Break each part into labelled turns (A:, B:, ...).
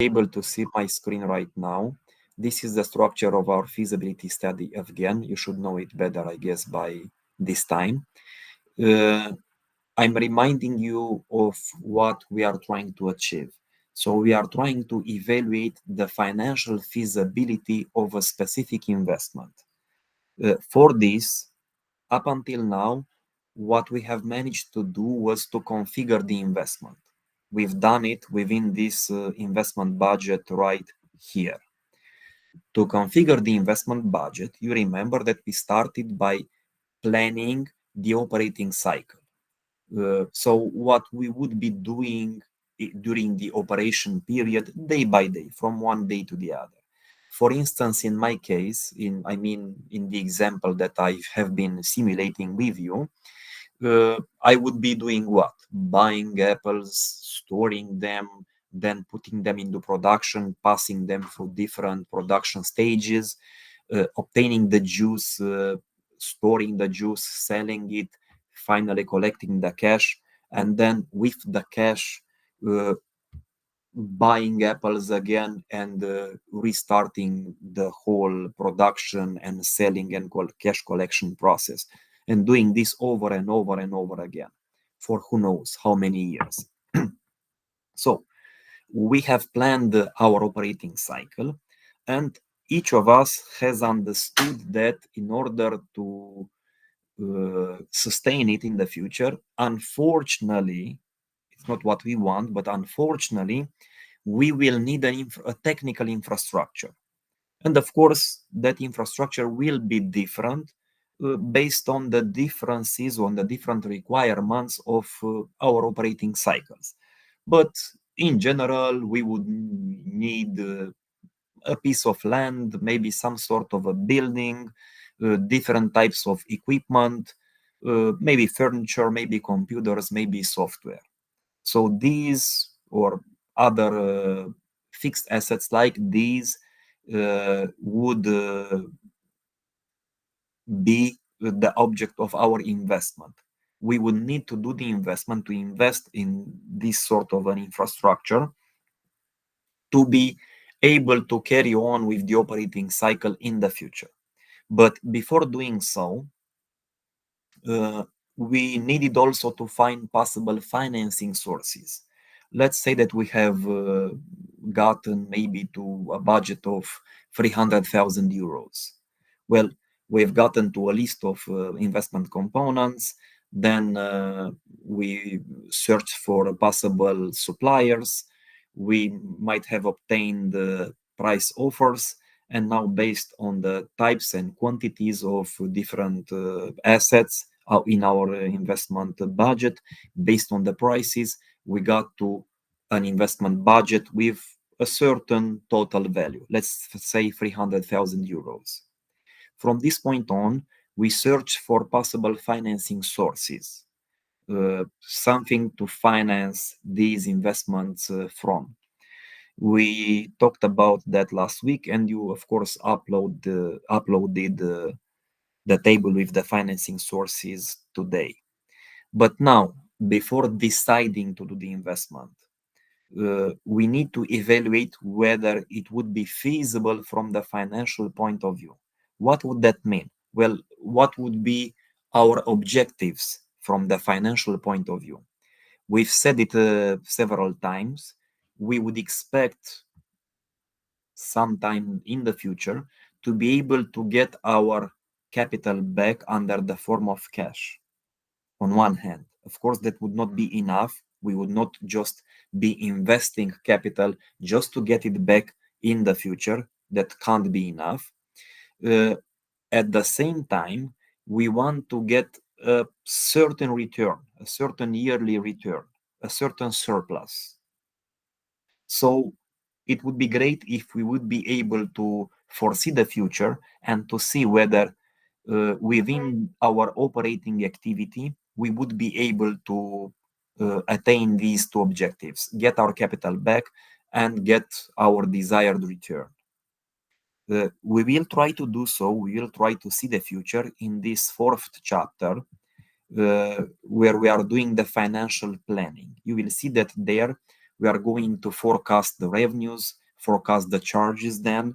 A: able to see my screen right now. This is the structure of our feasibility study again. You should know it better, I guess, by this time. I'm reminding you of what we are trying to achieve. So we are trying to evaluate the financial feasibility of a specific investment. For this, up until now, what we have managed to do was to configure the investment. We've done it within this investment budget right here. To configure the investment budget, you remember that we started by planning the operating cycle. So what we would be doing during the operation period, day by day, from one day to the other. For instance, in my case, in the example that I have been simulating with you, I would be doing what? Buying apples, storing them, then putting them into production, passing them through different production stages, obtaining the juice, storing the juice, selling it, finally collecting the cash, and then with the cash, uh, buying apples again and restarting the whole production and selling and cash collection process, and doing this over and over and over again for who knows how many years. So we have planned our operating cycle, and each of us has understood that in order to sustain it in the future, unfortunately, it's not what we want, but unfortunately, we will need a technical infrastructure. And of course, that infrastructure will be different based on the differences, on the different requirements of our operating cycles. But in general, we would need a piece of land, maybe some sort of a building, different types of equipment, maybe furniture, maybe computers, maybe software. So these or other fixed assets like these would be the object of our investment. We would need to do the investment to invest in this sort of an infrastructure to be able to carry on with the operating cycle in the future. But before doing so, we needed also to find possible financing sources. Let's say that we have gotten maybe to a budget of 300,000 euros. Well, we've gotten to a list of investment components. Then we searched for possible suppliers. We might have obtained price offers. And now, based on the types and quantities of different assets in our investment budget, based on the prices, we got to an investment budget with a certain total value, let's say 300,000 euros. From this point on, we search for possible financing sources, something to finance these investments from. We talked about that last week, and you, of course, uploaded the table with the financing sources today. But now, before deciding to do the investment, we need to evaluate whether it would be feasible from the financial point of view. What would that mean? Well, what would be our objectives from the financial point of view? We've said it several times. We would expect sometime in the future to be able to get our capital back under the form of cash. On one hand, of course, that would not be enough. We would not just be investing capital just to get it back in the future. That can't be enough. At the same time, we want to get a certain return, a certain yearly return, a certain surplus. So it would be great if we would be able to foresee the future and to see whether within our operating activity we would be able to attain these two objectives: get our capital back and get our desired return. We will try to do so. We will try to see the future in this fourth chapter, where we are doing the financial planning. You will see that there We are going to forecast the revenues, forecast the charges, then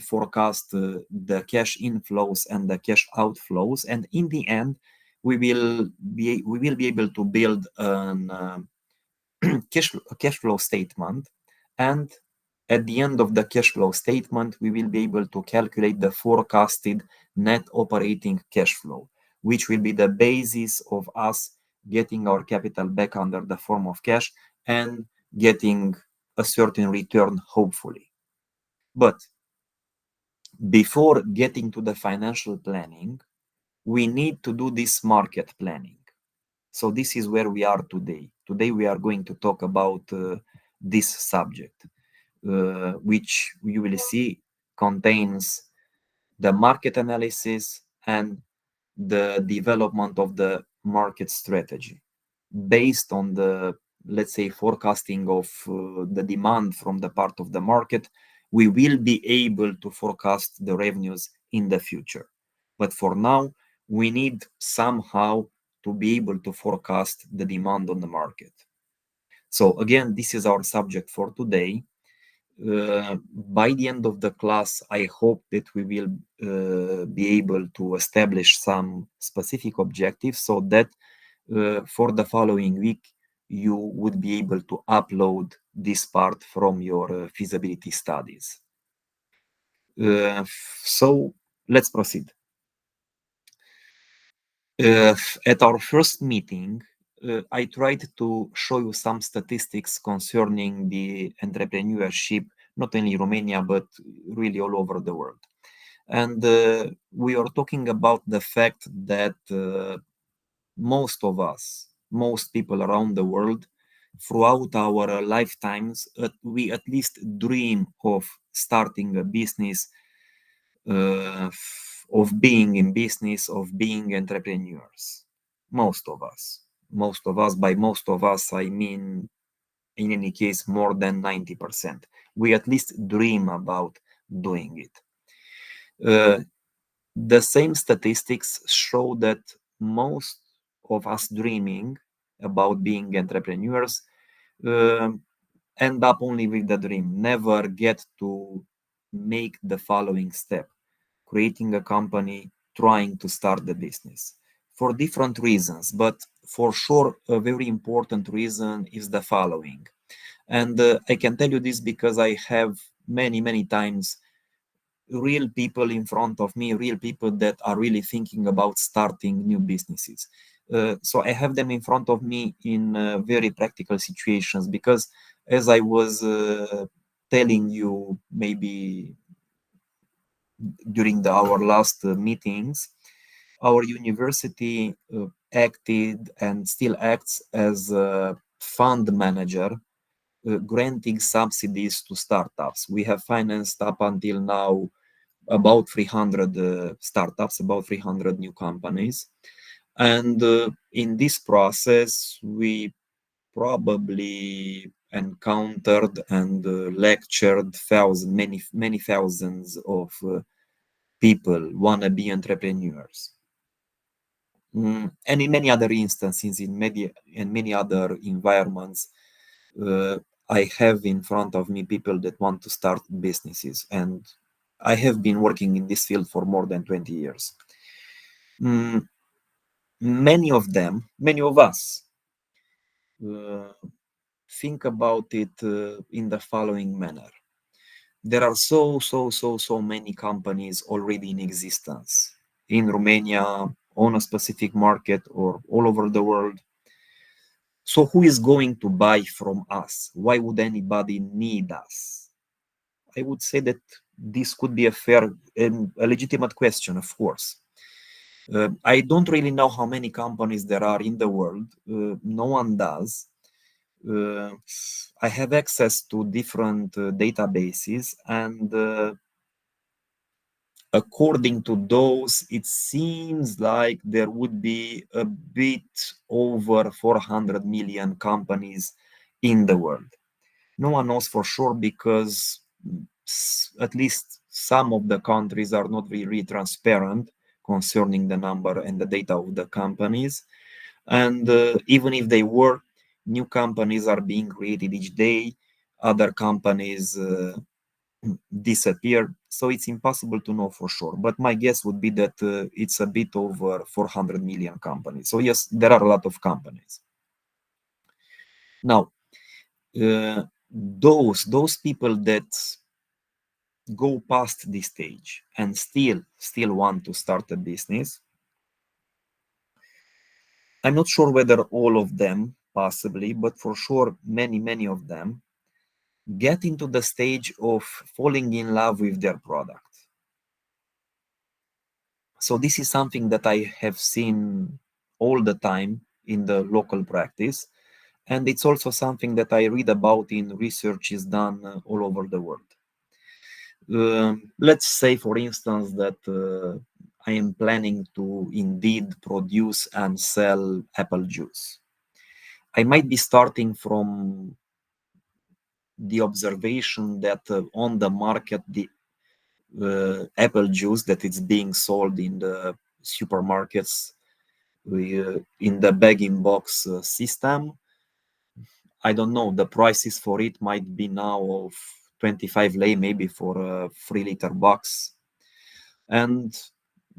A: forecast the cash inflows and the cash outflows, and in the end, we will be able to build an cash flow statement, and at the end of the cash flow statement, we will be able to calculate the forecasted net operating cash flow, which will be the basis of us getting our capital back under the form of cash and getting a certain return, hopefully. But before getting to the financial planning, we need to do this market planning. So this is where we are today. Today we are going to talk about this subject, which you will see contains the market analysis and the development of the market strategy based on the, let's say, forecasting of the demand from the part of the market. We will be able to forecast the revenues in the future, but for now we need somehow to be able to forecast the demand on the market. So again, this is our subject for today. By the end of the class, I hope that we will be able to establish some specific objectives so that for the following week, you would be able to upload this part from your feasibility studies. So let's proceed. At our first meeting, I tried to show you some statistics concerning the entrepreneurship, not only Romania, but really all over the world. And we are talking about the fact that most of us, most people around the world, throughout our lifetimes, we at least dream of starting a business, of being in business, of being entrepreneurs. Most of us. Most of us, by most of us, I mean, in any case, more than 90%. We at least dream about doing it. The same statistics show that most of us dreaming about being entrepreneurs end up only with the dream, never get to make the following step: creating a company, trying to start the business, for different reasons. But for sure, a very important reason is the following. And I can tell you this because I have many times real people in front of me, real people that are really thinking about starting new businesses. So I have them in front of me in very practical situations, because as I was telling you maybe during our last meetings, our university acted and still acts as a fund manager, granting subsidies to startups. We have financed up until now about 300 startups, about 300 new companies. And in this process, we probably encountered and lectured many thousands of people, wannabe entrepreneurs. And in many other instances, in many other environments, I have in front of me people that want to start businesses, and I have been working in this field for more than 20 years. Many of them, many of us, think about it in the following manner. There are so many companies already in existence in Romania, on a specific market, or all over the world. So who is going to buy from us? Why would anybody need us? I would say that this could be a fair and a legitimate question, of course. I don't really know how many companies there are in the world. No one does. I have access to different databases, and according to those, it seems like there would be a bit over 400 million companies in the world. No one knows for sure, because at least some of the countries are not really transparent concerning the number and the data of the companies. And even if they were, New companies are being created each day. Other companies disappear. So it's impossible to know for sure. But my guess would be that it's a bit over 400 million companies. So yes, there are a lot of companies. Now, those people that go past this stage and still want to start a business, I'm not sure whether all of them possibly, but for sure many of them get into the stage of falling in love with their product. So this is something that I have seen all the time in the local practice, and it's also something that I read about in researches done all over the world. Let's say, for instance, that I am planning to indeed produce and sell apple juice. I might be starting from the observation that on the market, the apple juice that is being sold in the supermarkets in the bagging box system, I don't know, the prices for it might be now of 25 lei, maybe for a 3-liter box. And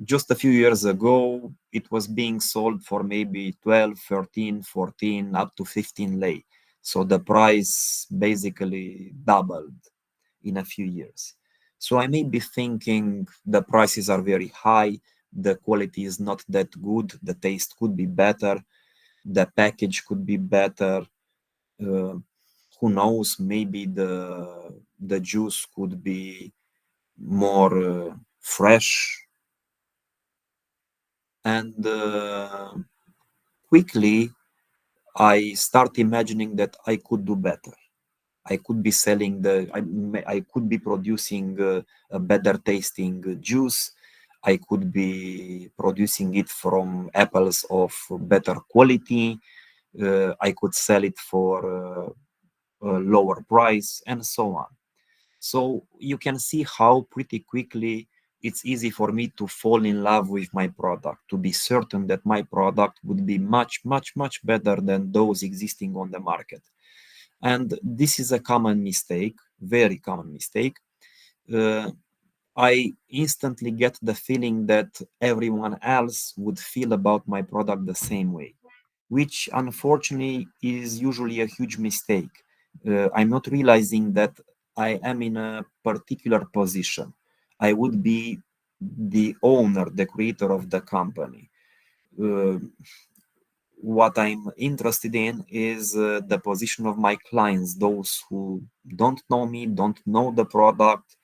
A: just a few years ago, it was being sold for maybe 12, 13, 14, up to 15 lei. So the price basically doubled in a few years. So I may be thinking the prices are very high, the quality is not that good, the taste could be better, the package could be better. Who knows? Maybe the juice could be more fresh, and quickly I start imagining that I could do better. I could be selling I could be producing a better tasting juice. I could be producing it from apples of better quality. I could sell it for a lower price, and so on. So you can see how pretty quickly it's easy for me to fall in love with my product, to be certain that my product would be much better than those existing on the market. And this is a common mistake, very common mistake. I instantly get the feeling that everyone else would feel about my product the same way, which unfortunately is usually a huge mistake. I'm not realizing that I am in a particular position. I would be the owner, the creator of the company. Uh, what I'm interested in is the position of my clients, those who don't know me, don't know the product,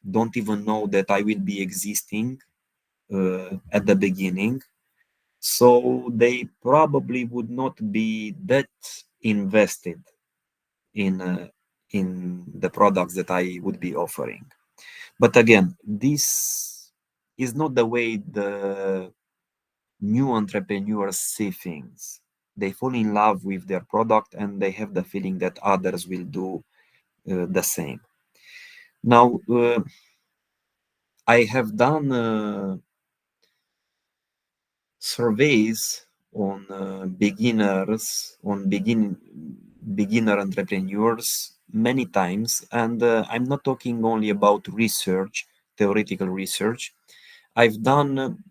A: don't even know that I will be existing at the beginning. So they probably would not be that invested in the products that I would be offering. But again, this is not the way the new entrepreneurs see things. They fall in love with their product and they have the feeling that others will do the same. Now, I have done surveys on beginner entrepreneurs many times, and I'm not talking only about research, theoretical research. I've done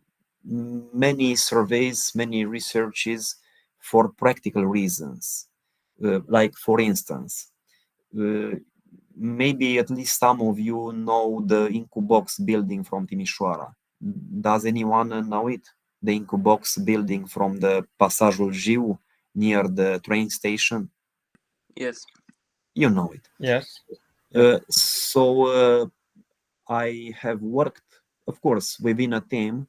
A: many surveys, many researches for practical reasons. Like, for instance, uh, maybe at least some of you know the Incubox building from Timișoara. Does anyone know it? The Incubox building from the Pasajul Jiu near the train station?
B: Yes.
A: You know it.
C: Yes. Yes.
A: So I have worked, of course, within a team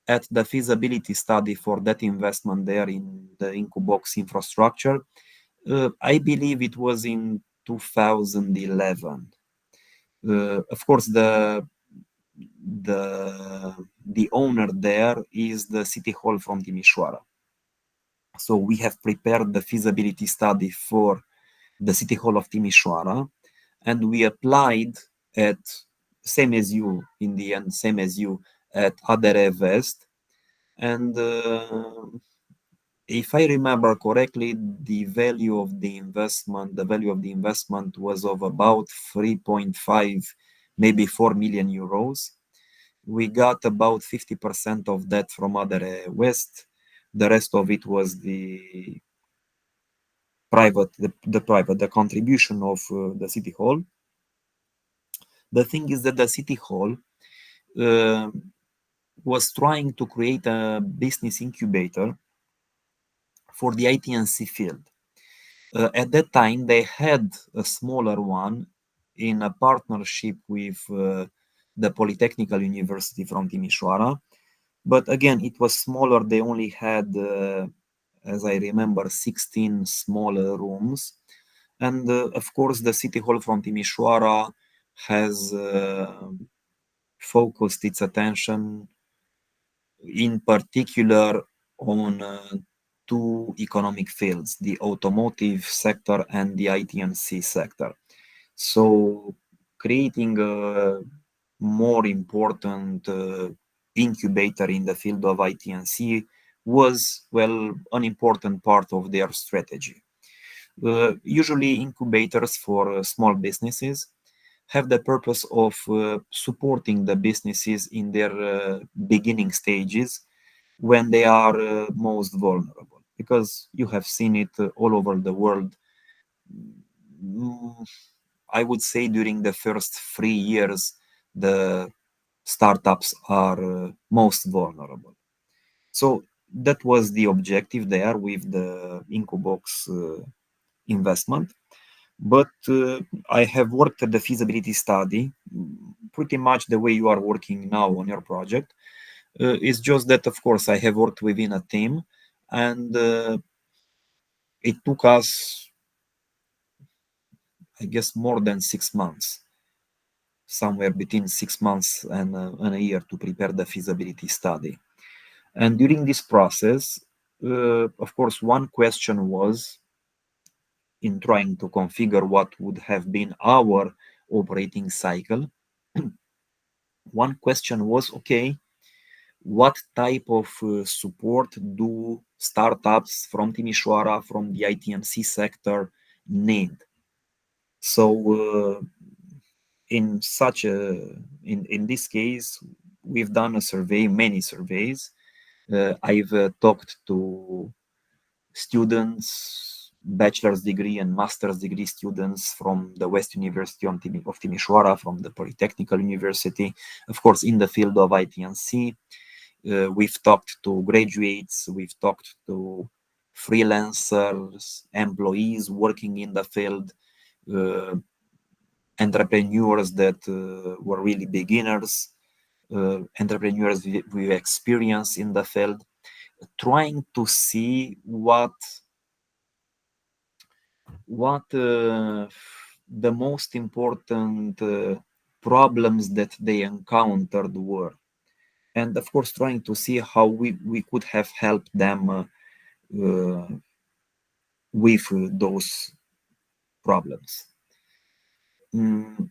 A: at the feasibility study for that investment there in the Incubox infrastructure. I believe it was in 2011. Of course, the owner there is the City Hall from Timișoara. So we have prepared the feasibility study for the City Hall of Timișoara, and we applied at, same as you in the end, same as you, at ADR West, and If I remember correctly, the value of the investment was of about 3.5, maybe 4 million euros. We got about 50% of that from Other West. The rest of it was the contribution of the city hall. The thing is that the city hall uh, was trying to create a business incubator for the IT&C field. At that time, they had a smaller one in a partnership with the Polytechnical University from Timișoara. But again, it was smaller. They only had, as I remember, 16 smaller rooms. And of course, the City Hall from Timișoara has focused its attention in particular on two economic fields, the automotive sector and the IT&C sector. So creating a more important incubator in the field of IT&C was, well, an important part of their strategy. Usually incubators for small businesses have the purpose of supporting the businesses in their beginning stages when they are most vulnerable, because you have seen it all over the world. Mm, I would say during the first 3 years, the startups are most vulnerable. So that was the objective there with the Incubox investment. But I have worked at the feasibility study pretty much the way you are working now on your project. It's just that, of course, I have worked within a team, and it took us, I guess, more than 6 months, somewhere between 6 months and a year to prepare the feasibility study. And during this process, of course, one question was in trying to configure what would have been our operating cycle. One question was, okay, what type of support do startups from Timișoara, from the IT&C sector need? So in this case, we've done a survey, many surveys. I've talked to students, bachelor's degree and master's degree students from the West University of Timișoara, from the Polytechnical University, of course, in the field of IT&C. We've talked to graduates, we've talked to freelancers, employees working in the field, entrepreneurs that were really beginners, entrepreneurs with experience in the field, trying to see what the most important problems that they encountered were, and of course trying to see how we could have helped them with those problems. And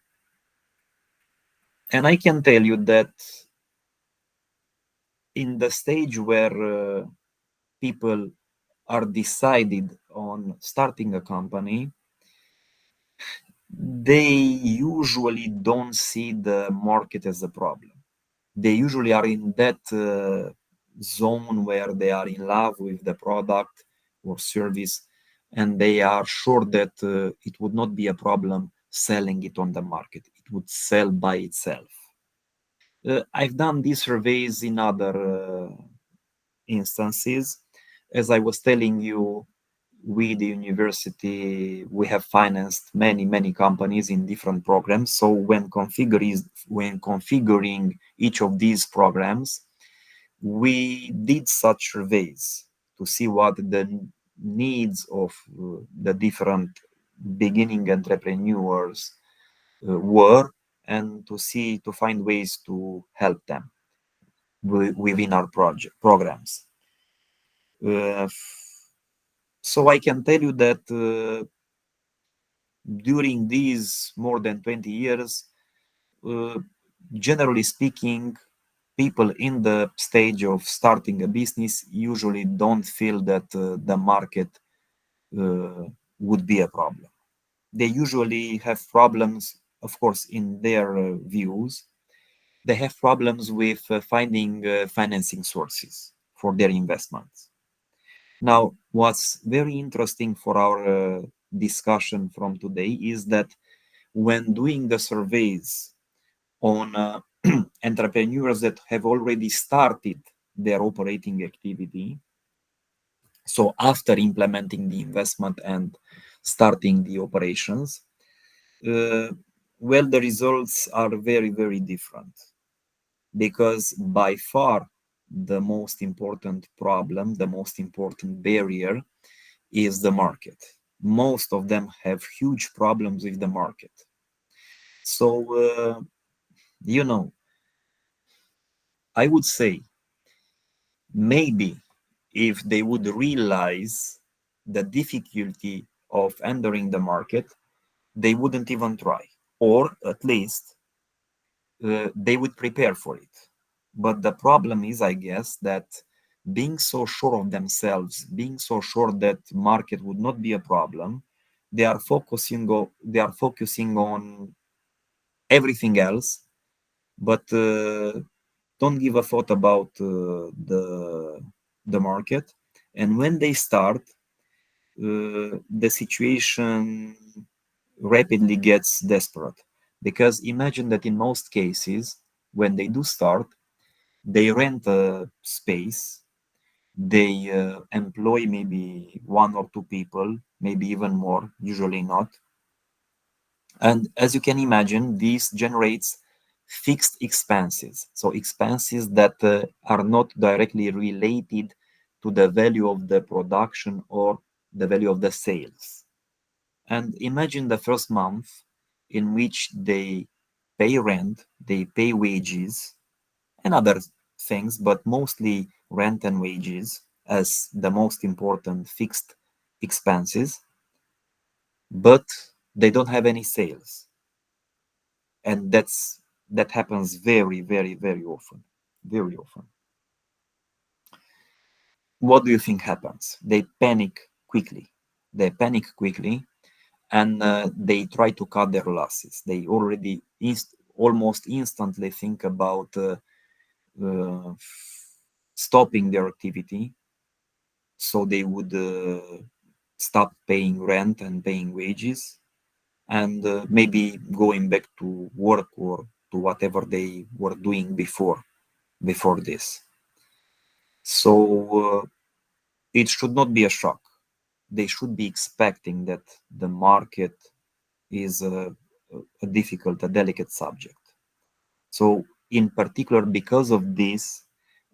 A: I can tell you that in the stage where people are decided on starting a company, they usually don't see the market as a problem. They usually are in that zone where they are in love with the product or service, and they are sure that it would not be a problem selling it on the market. It would sell by itself. I've done these surveys in other instances. As I was telling you, we, the university, we have financed many companies in different programs. So when configuring each of these programs, we did such surveys to see what the needs of the different beginning entrepreneurs were, and to find ways to help them within our programs. Uh, so I can tell you that during these more than 20 years, uh, generally speaking, people in the stage of starting a business usually don't feel that the market would be a problem. They usually have problems, of course, in their views. They have problems with finding financing sources for their investments. Now, what's very interesting for our discussion from today is that when doing the surveys on entrepreneurs that have already started their operating activity, so after implementing the investment and starting the operations, uh, well, the results are very, very different because by far the most important problem, the most important barrier is the market. Most of them have huge problems with the market. So, you know, I would say maybe if they would realize the difficulty of entering the market, they wouldn't even try, or at least they would prepare for it. But the problem is, I guess, that being so sure of themselves, being so sure that market would not be a problem, they are focusing on everything else, but don't give a thought about the market. And when they start, the situation rapidly gets desperate because imagine that in most cases, when they do start, they rent a space, they employ maybe one or two people, maybe even more, usually not. And as you can imagine, this generates fixed expenses. So expenses that are not directly related to the value of the production or the value of the sales. And imagine the first month in which they pay rent, they pay wages and other things, but mostly rent and wages as the most important fixed expenses, but they don't have any sales. And that happens very, very, very often. Very often. What do you think happens? They panic quickly. They panic quickly and they try to cut their losses. They already almost instantly think about uh, stopping their activity, so they would stop paying rent and paying wages, and maybe going back to work or to whatever they were doing before this. So it should not be a shock. They should be expecting that the market is a difficult, a delicate subject. So, in particular, because of this,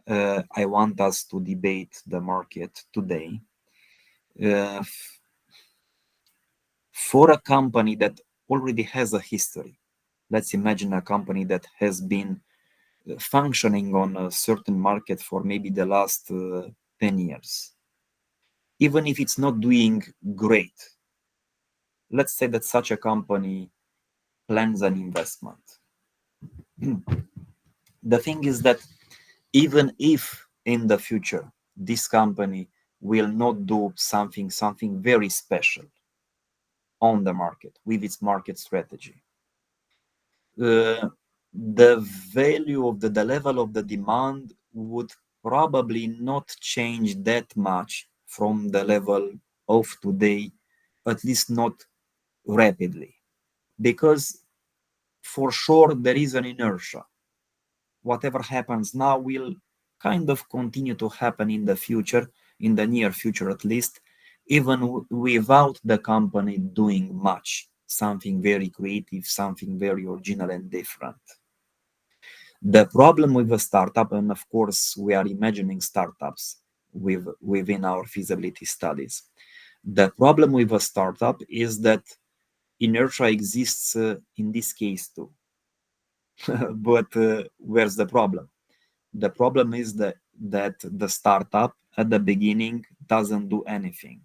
A: I want us to debate the market today. Uh, for a company that already has a history, let's imagine a company that has been functioning on a certain market for maybe the last 10 years, even if it's not doing great. Let's say that such a company plans an investment. The thing is that even if in the future this company will not do something very special on the market with its market strategy, uh, the value of the level of the demand would probably not change that much from the level of today, at least not rapidly, because for sure there is an inertia. Whatever happens now will kind of continue to happen in the future, in the near future at least, even without the company doing much, something very creative, something very original and different. The problem with a startup, and of course we are imagining startups within our feasibility studies, the problem with a startup is that inertia exists in this case too. But where's the problem? The problem is that the startup at the beginning doesn't do anything.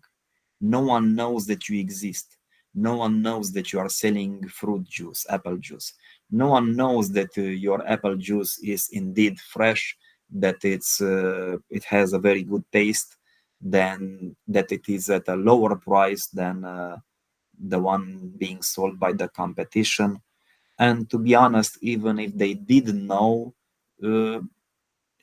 A: No one knows that you exist. No one knows that you are selling fruit juice, apple juice. No one knows that your apple juice is indeed fresh, that it has a very good taste, then that it is at a lower price than the one being sold by the competition. And to be honest, even if they didn't know, uh,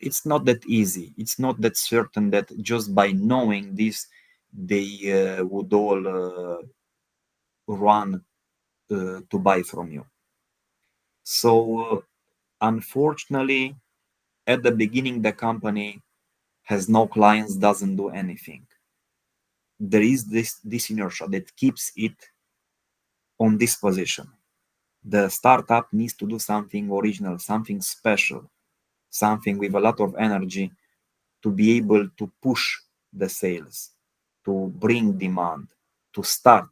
A: it's not that easy. It's not that certain that just by knowing this, they would all run to buy from you. So, unfortunately, at the beginning, the company has no clients, doesn't do anything. There is this inertia that keeps it on this position. The startup needs to do something original, something special, something with a lot of energy to be able to push the sales, to bring demand, to start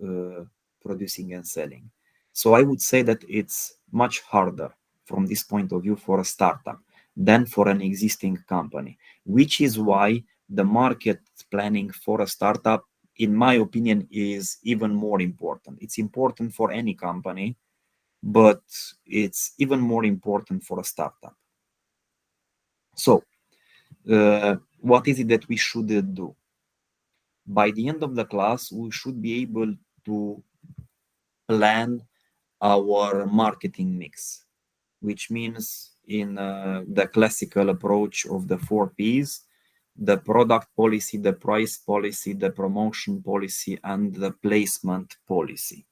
A: uh, producing and selling. So I would say that it's much harder from this point of view for a startup than for an existing company, which is why the market planning for a startup, in my opinion, is even more important. It's important for any company, but it's even more important for a startup. So, what is it that we should do? By the end of the class, we should be able to plan our marketing mix, which means in the classical approach of the 4 Ps, the product policy, the price policy, the promotion policy, and the placement policy.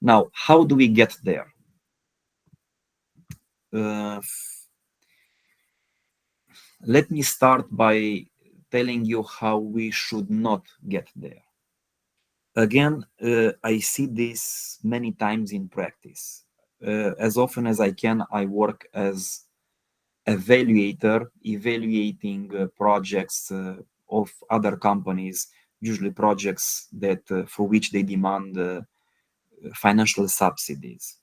A: Now, how do we get there? Uh, Let me start by telling you how we should not get there. Again, I see this many times in practice. As often as I can, I work as evaluator, evaluating projects of other companies, usually projects that for which they demand financial subsidies.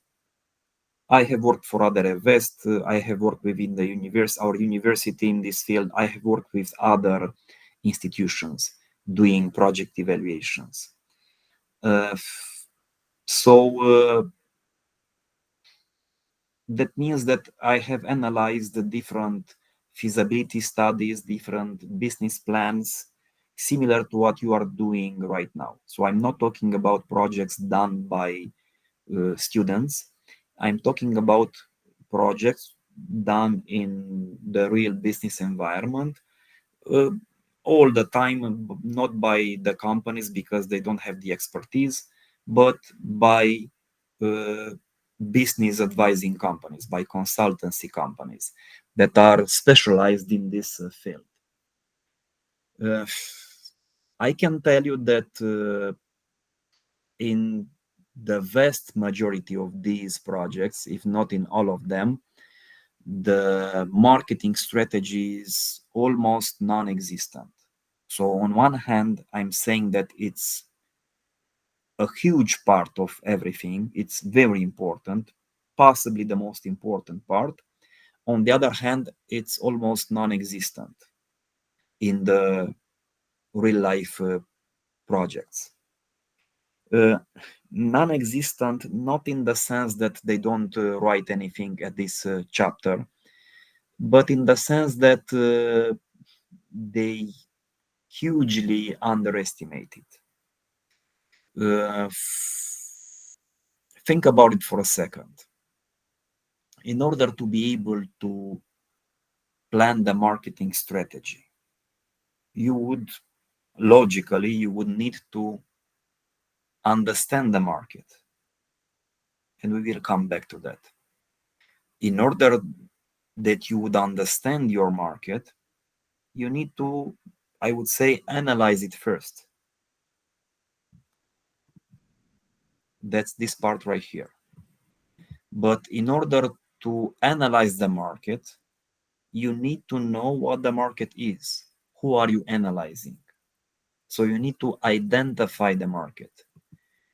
A: I have worked for other Invest. I have worked within our university in this field. I have worked with other institutions doing project evaluations. Uh, so that means that I have analyzed the different feasibility studies, different business plans, similar to what you are doing right now. So I'm not talking about projects done by students. I'm talking about projects done in the real business environment uh, all the time, not by the companies because they don't have the expertise, but by uh, business advising companies, by consultancy companies that are specialized in this field. Uh, I can tell you that in the vast majority of these projects, if not in all of them, the marketing strategy is almost non existent. So, on one hand, I'm saying that it's a huge part of everything, it's very important, possibly the most important part. On the other hand, it's almost non existent in the real life projects. Uh, Non existent, not in the sense that they don't write anything at this chapter, but in the sense that they hugely underestimate it. Think about it for a second. In order to be able to plan the marketing strategy, you would logically you would need to understand the market, and we will come back to that. In order that you would understand your market, you need to, I would say, analyze it first. That's this part right here. But in order to analyze the market, you need to know what the market is. Who are you analyzing? So you need to identify the market.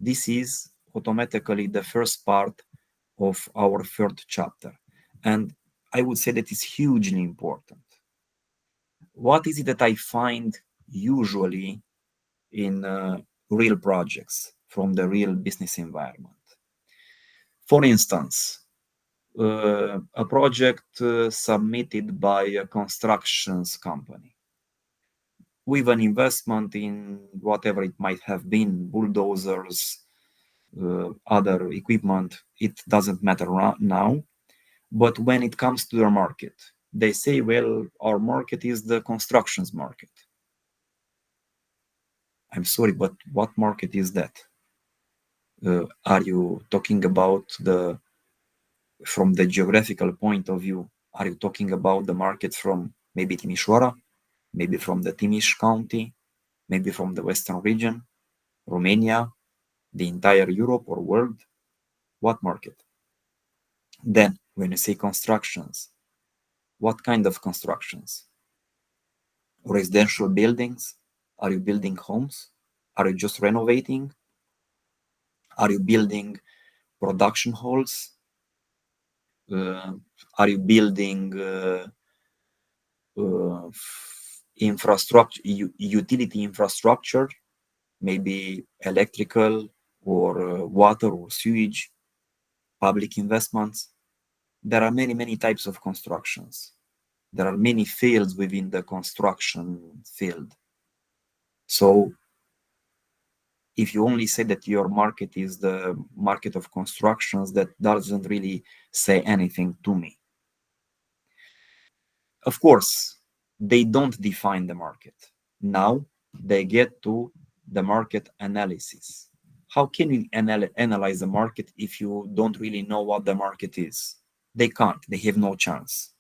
A: This is automatically the first part of our third chapter. And I would say that is hugely important. What is it that I find usually in real projects from the real business environment. For instance, a project submitted by a constructions company with an investment in whatever it might have been, bulldozers, other equipment, it doesn't matter now. But when it comes to their market, they say, well, our market is the constructions market. I'm sorry, but what market is that? Are you talking about from the geographical point of view, are you talking about the market from maybe Timișoara, maybe from the Timiș County, maybe from the Western region, Romania, the entire Europe or world? What market? Then, when you say constructions, what kind of constructions? Residential buildings? Are you building homes? Are you just renovating? Are you building production halls? Are you building infrastructure, utility infrastructure, maybe electrical or water or sewage, public investments? There are many types of constructions. There are many fields within the construction field. So if you only say that your market is the market of constructions, that doesn't really say anything to me. Of course, they don't define the market. Now they get to the market analysis. How can you analyze the market if you don't really know what the market is? They can't, they have no chance.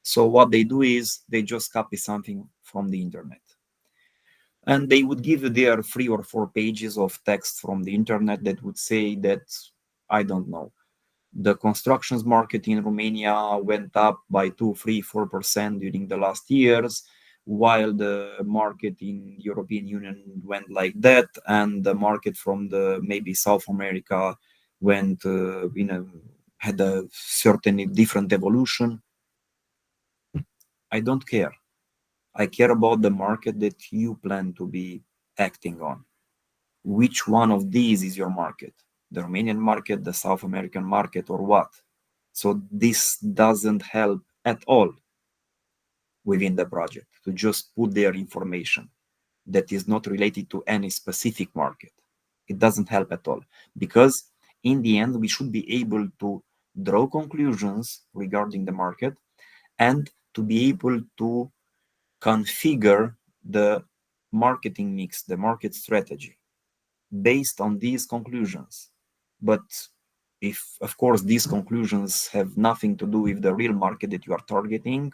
A: So what they do is they just copy something from the internet. And they would give you their 3 or 4 pages of text from the internet that would say that, I don't know, the constructions market in Romania went up by 2, 3, 4% during the last years, while the market in European Union went like that, and the market from the maybe South America went, had a certainly different evolution. I don't care. I care about the market that you plan to be acting on. Which one of these is your market? The Romanian market, the South American market, or what? So this doesn't help at all within the project to just put their information that is not related to any specific market. It doesn't help at all, because in the end, we should be able to draw conclusions regarding the market and to be able to configure the marketing mix, the market strategy based on these conclusions. But if, of course, these conclusions have nothing to do with the real market that you are targeting,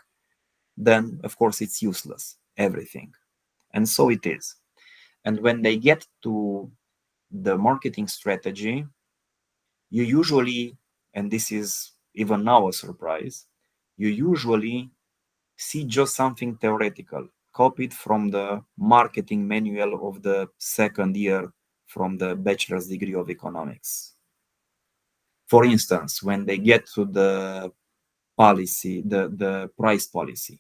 A: then, of course, it's useless, everything. And so it is. And when they get to the marketing strategy, you usually, and this is even now a surprise, you usually see just something theoretical, copied from the marketing manual of the second year from the bachelor's degree of economics. For instance, when they get to the policy, the price policy,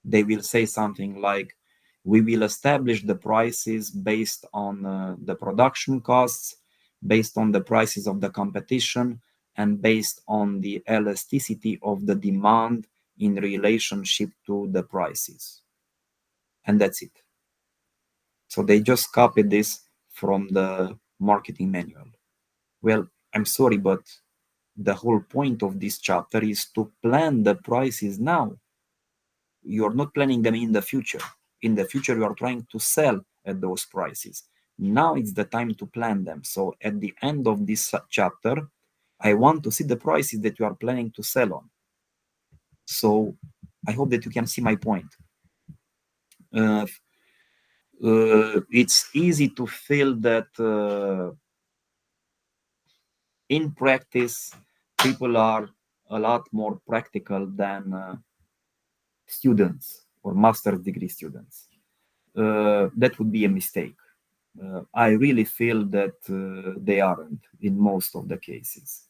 A: they will say something like, we will establish the prices based on the production costs, based on the prices of the competition, and based on the elasticity of the demand in relationship to the prices. And that's it. So they just copied this from the marketing manual. Well, I'm sorry, but the whole point of this chapter is to plan the prices now. You're not planning them in the future. In the future, you are trying to sell at those prices. Now it's the time to plan them. So at the end of this chapter, I want to see the prices that you are planning to sell on. So I hope that you can see my point. It's easy to feel that in practice, people are a lot more practical than students or master's degree students. That would be a mistake. I really feel that they aren't in most of the cases.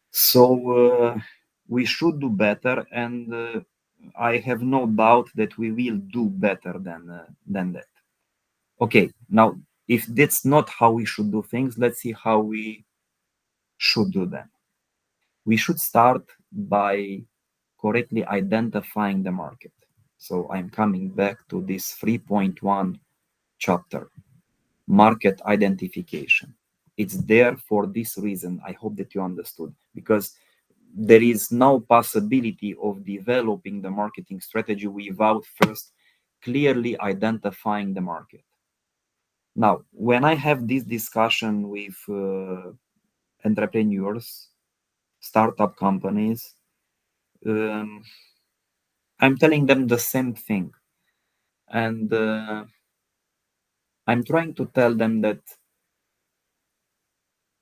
A: So we should do better, and I have no doubt that we will do better than that. Okay, now if that's not how we should do things, let's see how we should do them. We should start by correctly identifying the market. So I'm coming back to this 3.1 chapter, market identification. It's there for this reason. I hope that you understood, because there is no possibility of developing the marketing strategy without first clearly identifying the market. Now, when I have this discussion with entrepreneurs, startup companies, um, I'm telling them the same thing. And I'm trying to tell them that,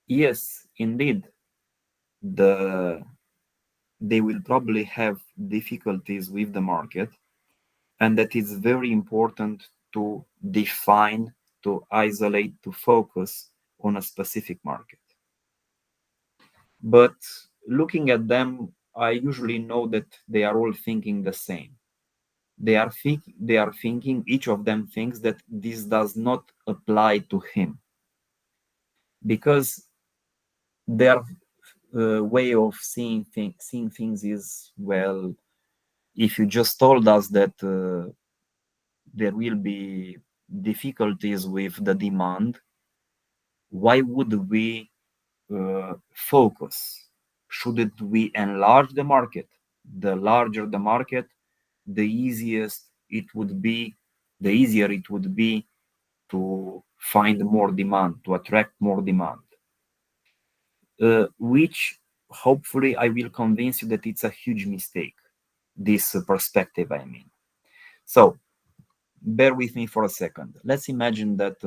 A: yes, indeed, the they will probably have difficulties with the market, and that it's very important to define, to isolate, to focus on a specific market. But looking at them, I usually know that they are all thinking the same. They are thinking, each of them thinks that this does not apply to him, because their way of seeing things is, well, if you just told us that there will be difficulties with the demand, why would we focus? Shouldn't we enlarge the market? The larger the market, the easier it would be to find more demand, to attract more demand. Which hopefully I will convince you that it's a huge mistake, this perspective, I mean. So bear with me for a second. Let's imagine that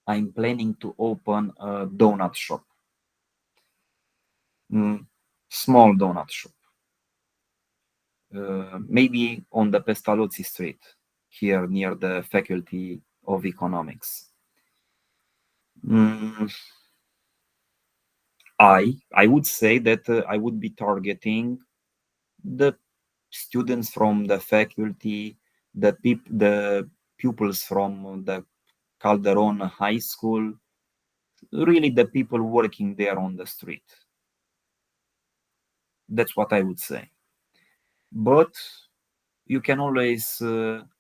A: I'm planning to open a donut shop, small donut shop, maybe on the Pestalozzi Street, here near the Faculty of Economics. I would say that I would be targeting the students from the faculty, the pupils from the Calderon High School, really the people working there on the street. That's what I would say. But you can always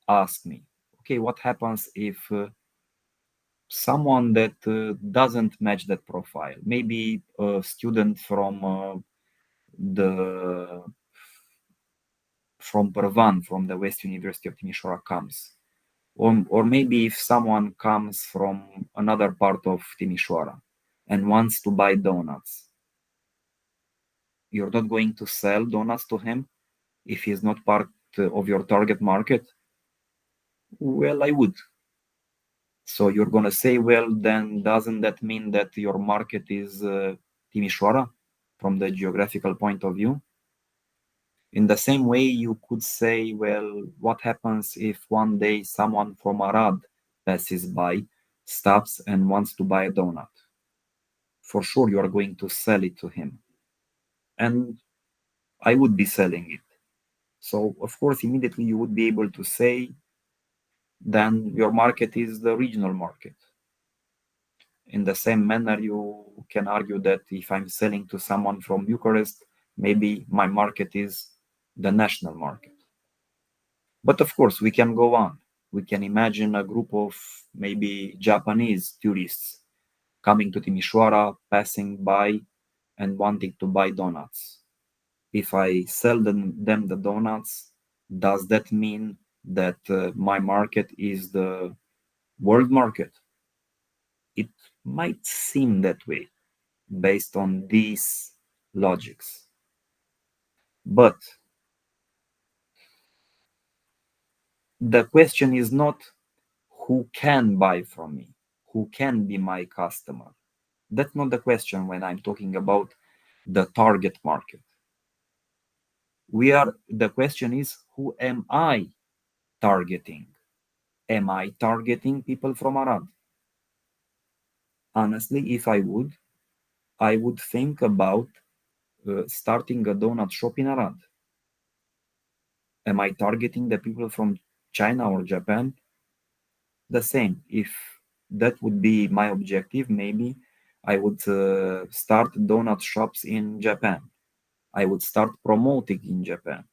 A: ask me, okay, what happens if someone that doesn't match that profile, maybe a student the from Pervan, from the West University of Timișoara comes, or maybe if someone comes from another part of Timișoara and wants to buy donuts, you're not going to sell donuts to him if he's not part of your target market? Well, I would. So you're going to say, well, then doesn't that mean that your market is Timișoara from the geographical point of view? In the same way, you could say, well, what happens if one day someone from Arad passes by, stops, and wants to buy a donut? For sure, you are going to sell it to him. And I would be selling it. So, of course, immediately you would be able to say, then your market is the regional market. In the same manner, you can argue that if I'm selling to someone from Bucharest, maybe my market is the national market. But of course, we can go on. We can imagine a group of maybe Japanese tourists coming to Timișoara, passing by and wanting to buy donuts. If I sell them the donuts, does that mean that my market is the world market? It might seem that way based on these logics. But the question is not who can buy from me, who can be my customer. That's not the question when I'm talking about the target market. The question is, who am I targeting? Am I targeting people from Arad? Honestly, if I would think about starting a donut shop in Arad. Am I targeting the people from China or Japan? the same. If that would be my objective, maybe I would start donut shops in Japan. I would start promoting in Japan,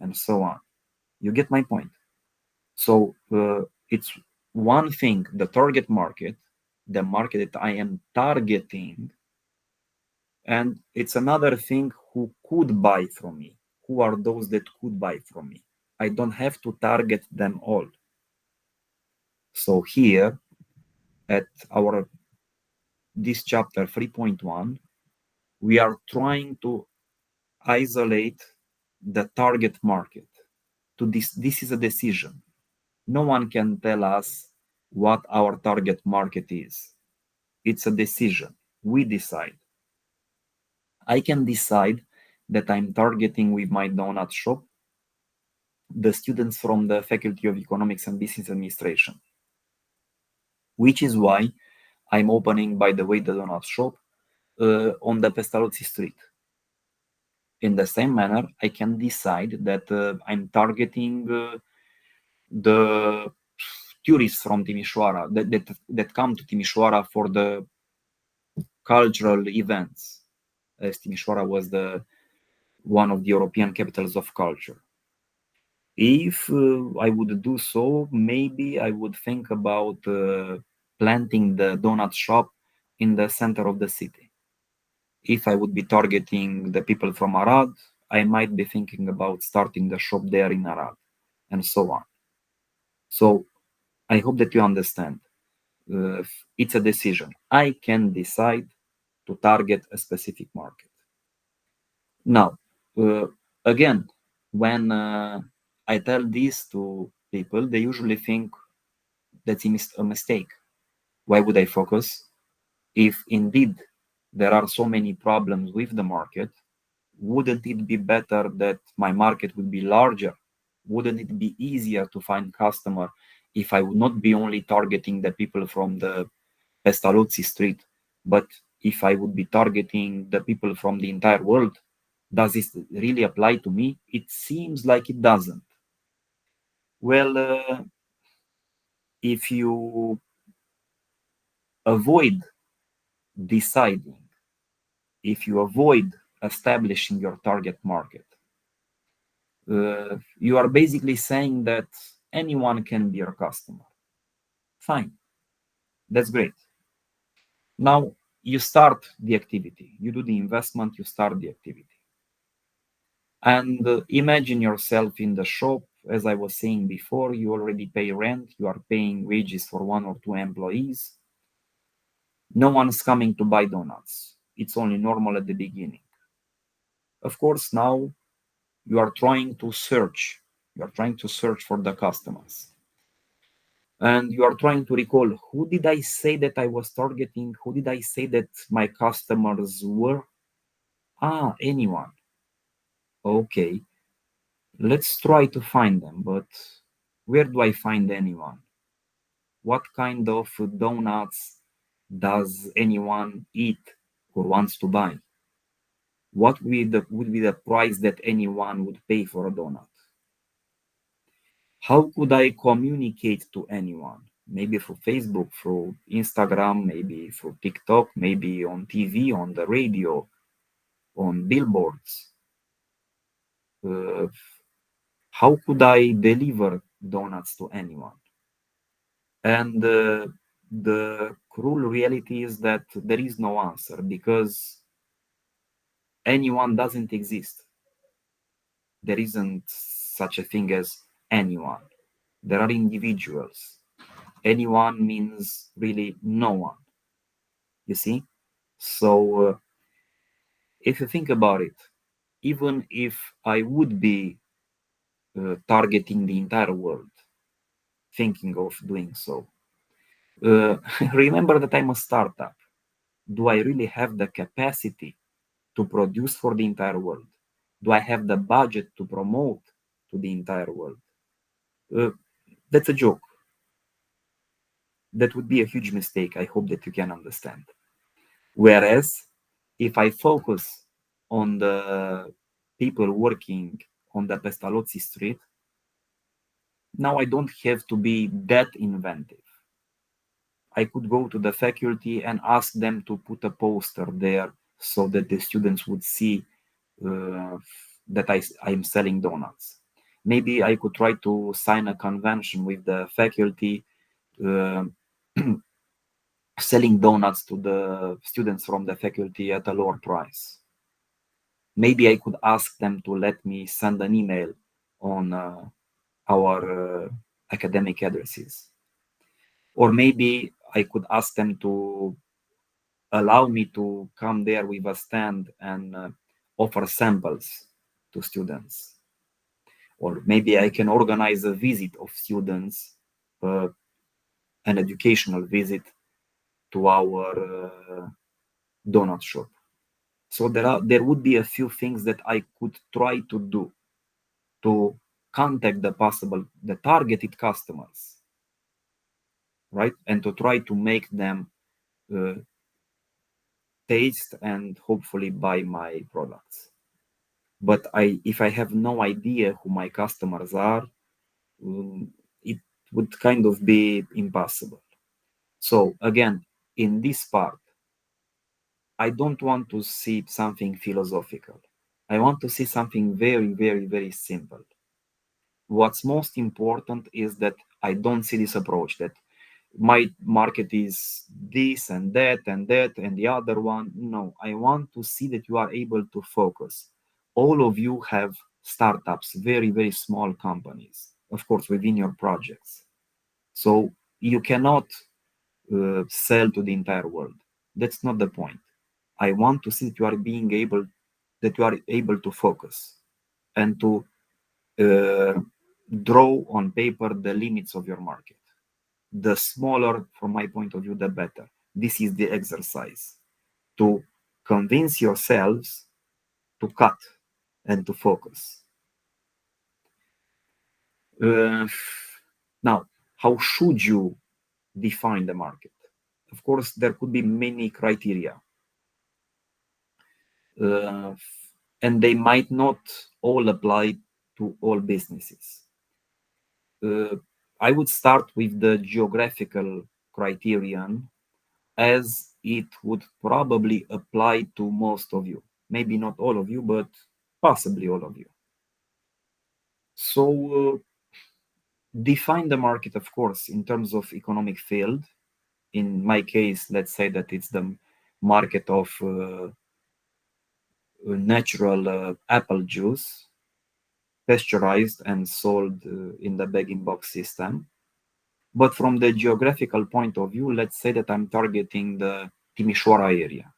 A: and so on. You get my point. So it's one thing, the target market, the market that I am targeting, and it's another thing who could buy from me. Who are those that could buy from me? I don't have to target them all. So here at our this chapter 3.1, we are trying to isolate the target market. To this is a decision. No one can tell us what our target market is. It's a decision. We decide. I can decide that I'm targeting with my donut shop the students from the Faculty of Economics and Business Administration, which is why I'm opening, by the way, the donut shop on the Pestalozzi Street. In the same manner, I can decide that I'm targeting the tourists from Timișoara that come to Timișoara for the cultural events, as Timișoara was one of the European capitals of culture. If I would do so, maybe I would think about planting the donut shop in the center of the city. If I would be targeting the people from Arad, I might be thinking about starting the shop there in Arad, and so on. So I hope that you understand. It's a decision. I can decide to target a specific market. Now, again, when I tell this to people, they usually think that's a mistake. Why would I focus? If indeed there are so many problems with the market, wouldn't it be better that my market would be larger? Wouldn't it be easier to find customer if I would not be only targeting the people from the Pestalozzi Street, but if I would be targeting the people from the entire world? Does this really apply to me? It seems like it doesn't. Well, if you avoid deciding, if you avoid establishing your target market, you are basically saying that anyone can be your customer. Fine, that's great. Now you start the activity, you do the investment, you start the activity. And imagine yourself in the shop. As I was saying before, you already pay rent, you are paying wages for 1 or 2 employees. No one's coming to buy donuts. It's only normal at the beginning. Of course, now you are trying to search. You are trying to search for the customers. And you are trying to recall, who did I say that I was targeting? Who did I say that my customers were? Anyone. Okay, let's try to find them, but where do I find anyone? What kind of donuts does anyone eat or wants to buy? What would be the price that anyone would pay for a donut? How could I communicate to anyone? Maybe through Facebook, through Instagram, maybe through TikTok, maybe on TV, on the radio, on billboards. How could I deliver donuts to anyone? And the cruel reality is that there is no answer, because anyone doesn't exist. There isn't such a thing as anyone. There are individuals. Anyone means really no one. You see? So if you think about it, even if I would be targeting the entire world, thinking of doing so, remember that I'm a startup. Do I really have the capacity to produce for the entire world? Do I have the budget to promote to the entire world? That's a joke. That would be a huge mistake. I hope that you can understand. Whereas if I focus on the people working on the Pestalozzi Street, now I don't have to be that inventive. I could go to the faculty and ask them to put a poster there so that the students would see that I'm selling donuts. Maybe I could try to sign a convention with the faculty, uh, selling donuts to the students from the faculty at a lower price. Maybe I could ask them to let me send an email on our academic addresses. Or maybe I could ask them to allow me to come there with a stand and offer samples to students. Or maybe I can organize a visit of students, an educational visit to our donut shop. So there would be a few things that I could try to do to contact the targeted customers, right? And to try to make them uh, taste and hopefully buy my products. But if I have no idea who my customers are, it would kind of be impossible. So again, in this part, I don't want to see something philosophical. I want to see something very, very, very simple. What's most important is that I don't see this approach that my market is this and that and that and the other one. No, I want to see that you are able to focus. All of you have startups, very, very small companies, of course, within your projects. So you cannot sell to the entire world. That's not the point. I want to see that you are able to focus and to uh, draw on paper the limits of your market. The smaller, from my point of view, the better. This is the exercise to convince yourselves to cut and to focus. Uh, Now, how should you define the market? Of course, there could be many criteria, uh, and they might not all apply to all businesses. I would start with the geographical criterion, as it would probably apply to most of you. Maybe not all of you, but possibly all of you. So define the market, of course, in terms of economic field. In my case, let's say that it's the market of natural apple juice, pasteurized and sold in the bag-in-box system. But from the geographical point of view, let's say that I'm targeting the Timișoara area.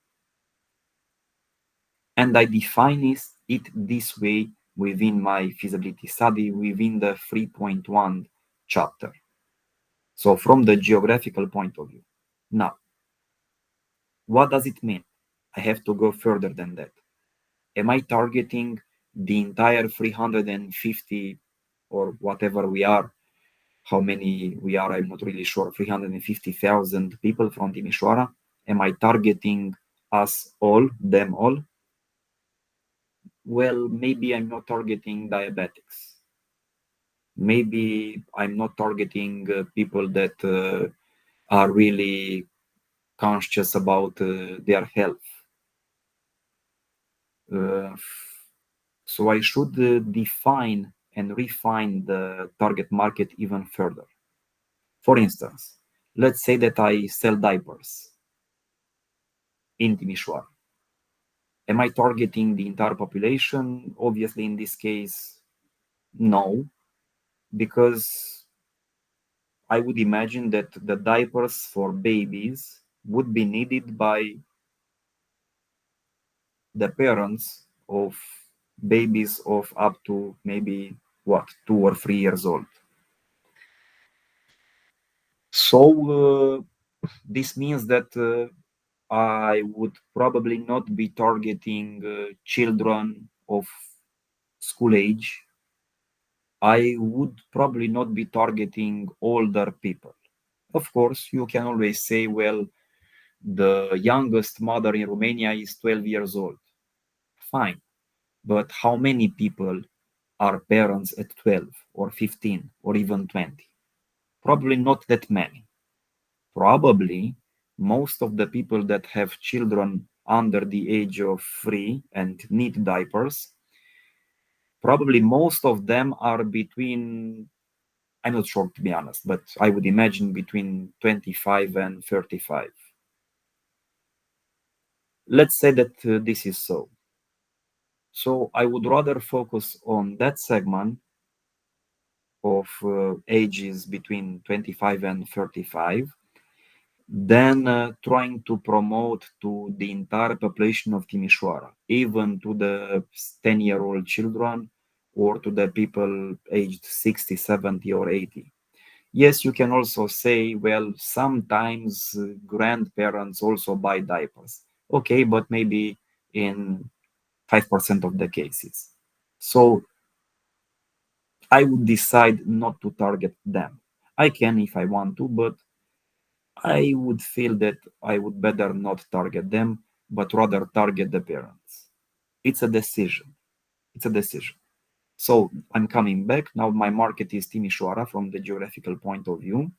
A: And I define it this way within my feasibility study, within the 3.1 chapter. So from the geographical point of view. Now, what does it mean? I have to go further than that. Am I targeting the entire 350 or whatever we are? How many we are, I'm not really sure. 350,000 people from Timișoara. Am I targeting us all, them all? Well, maybe I'm not targeting diabetics. Maybe I'm not targeting people that are really conscious about their health. So I should define and refine the target market even further. For instance, let's say that I sell diapers in Timișoara. Am I targeting the entire population? Obviously, in this case, no, because I would imagine that the diapers for babies would be needed by the parents of babies of up to maybe 2 or 3 years old. So this means that I would probably not be targeting children of school age. I would probably not be targeting older people. Of course, you can always say, well, the youngest mother in Romania is 12 years old. Fine. But how many people are parents at 12 or 15 or even 20? Probably not that many. Probably most of the people that have children under the age of 3 and need diapers, probably most of them are between, I'm not sure to be honest, but I would imagine between 25 and 35. Let's say that this is so. So I would rather focus on that segment of ages between 25 and 35 than trying to promote to the entire population of Timișoara, even to the 10-year-old children or to the people aged 60, 70, or 80. Yes, you can also say, well, sometimes grandparents also buy diapers. Okay, but maybe in 5% of the cases. So I would decide not to target them. I can if I want to, but I would feel that I would better not target them, but rather target the parents. It's a decision. It's a decision. So I'm coming back. Now my market is Timișoara from the geographical point of view.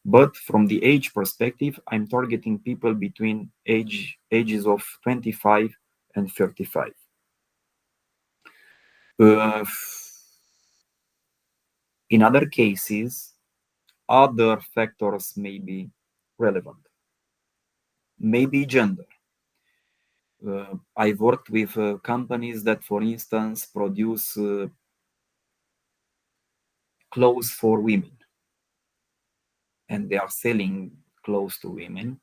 A: But from the age perspective, I'm targeting people between ages of 25 and 35. Uh, in other cases, other factors may be relevant. Maybe gender. I've worked with companies that, for instance, produce clothes for women and they are selling clothes to women.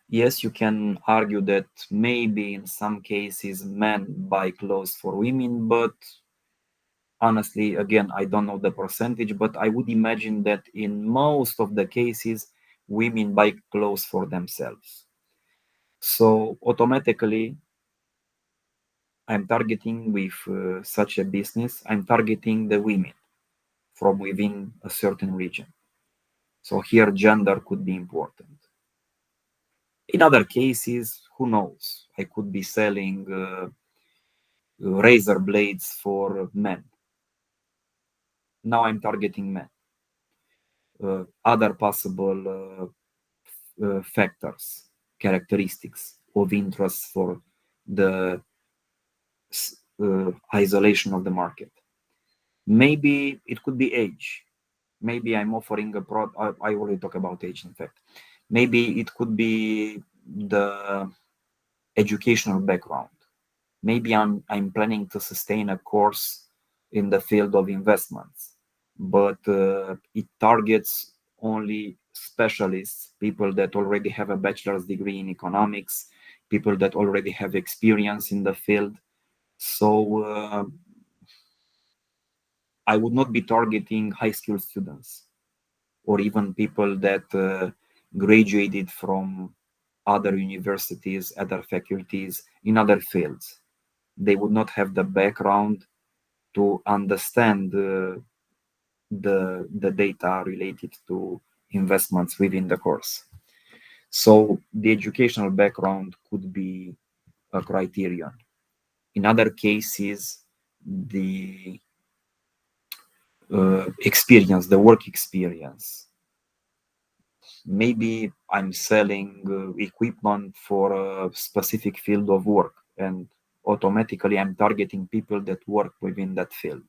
A: Yes, you can argue that maybe in some cases men buy clothes for women, but honestly, again, I don't know the percentage, but I would imagine that in most of the cases, women buy clothes for themselves. So automatically, I'm targeting with such a business, I'm targeting the women from within a certain region. So here, gender could be important. In other cases, who knows? I could be selling razor blades for men. Now I'm targeting men. Other possible factors, characteristics of interest for the isolation of the market. Maybe it could be age. Maybe I'm offering a product. I already talked about age, in fact. Maybe it could be the educational background. Maybe I'm planning to sustain a course in the field of investments, but it targets only specialists, people that already have a bachelor's degree in economics, people that already have experience in the field. So I would not be targeting high school students or even people that graduated from other universities, other faculties in other fields. They would not have the background to understand the data related to investments within the course. So the educational background could be a criterion. In other cases, the experience, the work experience. Maybe I'm selling equipment for a specific field of work, and automatically I'm targeting people that work within that field,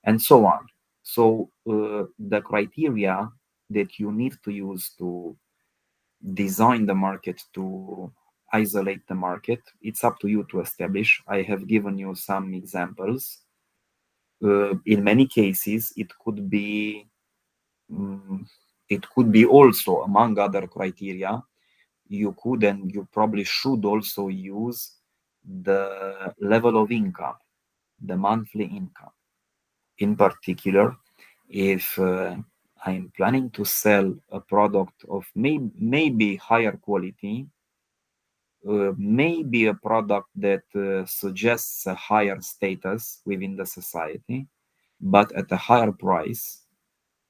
A: and so on. So the criteria that you need to use to design the market, to isolate the market, it's up to you to establish. I have given you some examples. In many cases, mm, it could be also, among other criteria, you could and you probably should also use the level of income, the monthly income. In particular, if I'm planning to sell a product of maybe higher quality, maybe a product that suggests a higher status within the society, but at a higher price,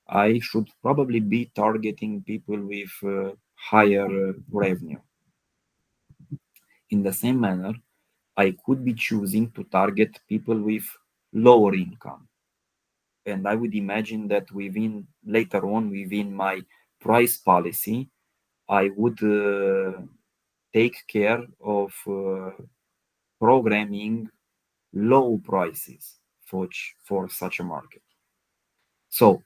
A: I should probably be targeting people with higher revenue. In the same manner, I could be choosing to target people with lower income. And I would imagine that within later on, within my price policy, I would take care of programming low prices for such a market. So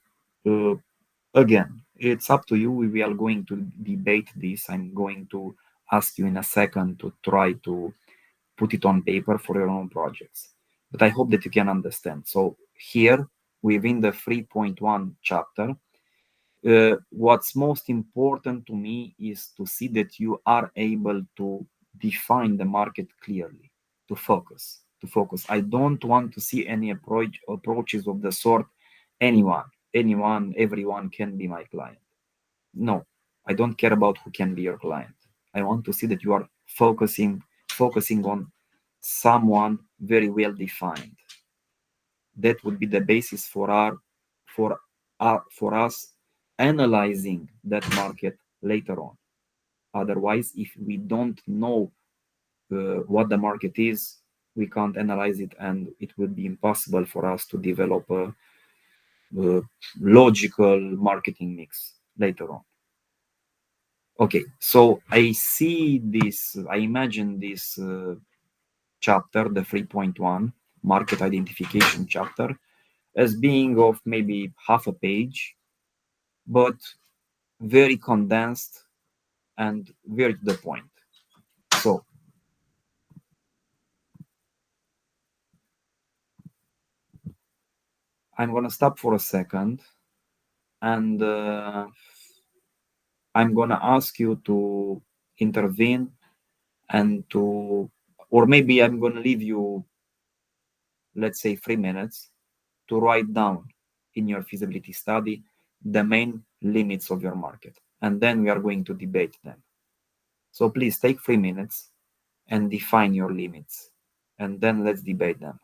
A: again, it's up to you. We are going to debate this. I'm going to ask you in a second to try to put it on paper for your own projects. But I hope that you can understand. So here, within the 3.1 chapter, what's most important to me is to see that you are able to define the market clearly, to focus. I don't want to see any approaches of the sort, everyone can be my client. No, I don't care about who can be your client. I want to see that you are focusing on someone very well defined. That would be the basis for us analyzing that market later on. Otherwise, if we don't know what the market is, we can't analyze it, and it would be impossible for us to develop a logical marketing mix later on. Okay, so I imagine this chapter, the 3.1 market identification chapter, as being of maybe half a page, but very condensed and very to the point. So I'm going to stop for a second, and I'm going to ask you to intervene and or maybe I'm going to leave you, let's say, 3 minutes to write down in your feasibility study the main limits of your market. And then we are going to debate them. So please take 3 minutes and define your limits. And then let's debate them.